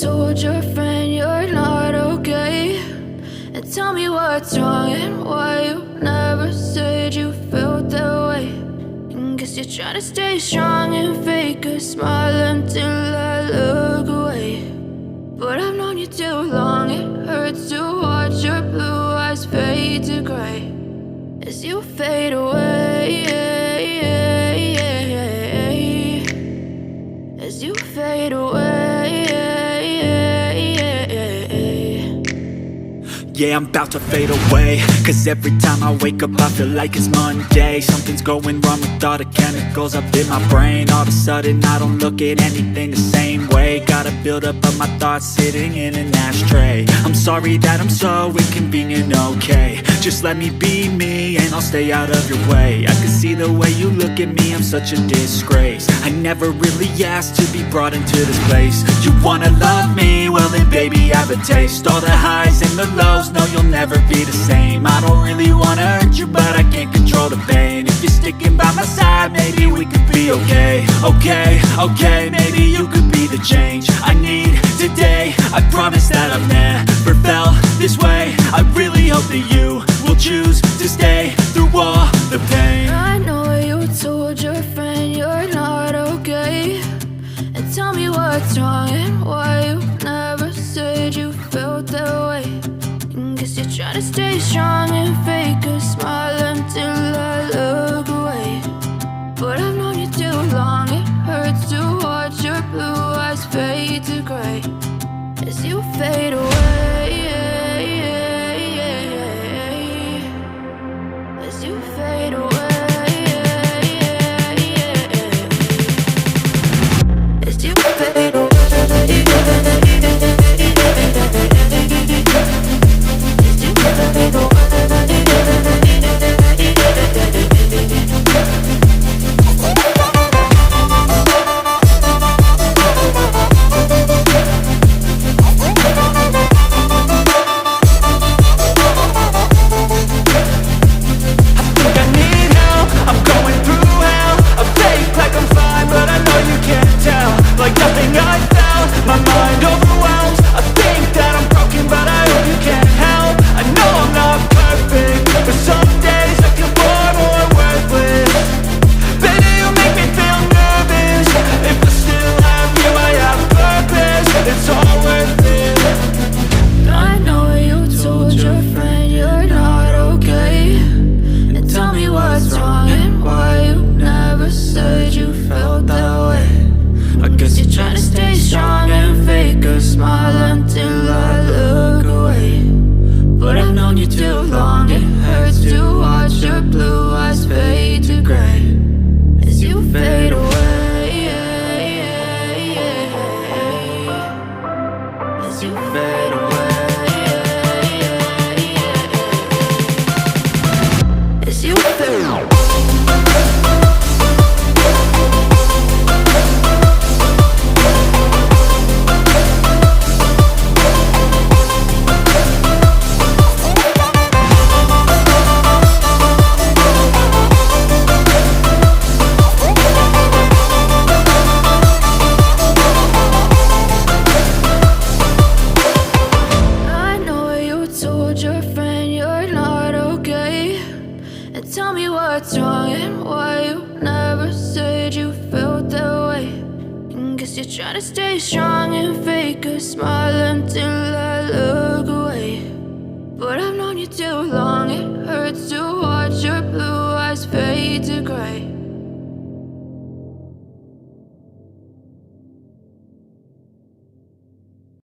told your friend you're not okay? And tell me what's wrong and why you never said you felt that way. And guess you're trying to stay strong and fake a smile until I look away. But I've known you too long, it hurts to watch your blue eyes fade to gray as you fade away, as you fade away. Yeah, I'm about to fade away, cause every time I wake up I feel like it's Monday. Something's going wrong with all the chemicals up in my brain. All of a sudden I don't look at anything the same way. Got a buildup of my thoughts sitting in an ashtray. I'm sorry that I'm so inconvenient, okay? Just let me be me and I'll stay out of your way. I can see the way you look at me, I'm such a disgrace. I never really asked to be brought into this place. You wanna love me? Well then baby I have a taste. All the highs and the lows, no, you'll never be the same. I don't really wanna hurt you, but I can't control the pain. If you're sticking by my side, maybe we could be okay. Okay, maybe you could be the change I need today. I promise that I've never felt this way. I really hope that you will choose to stay through all the pain. I know you told your friend you're not okay. And tell me what's wrong and why you never said you felt that way. Guess you're trying to stay strong and fake a smile until I look away. But I've known you too long, it hurts to watch your blue eyes fade to gray as you fade away, as you fade away, as you fade away. Trying to stay strong and fake a smile until I look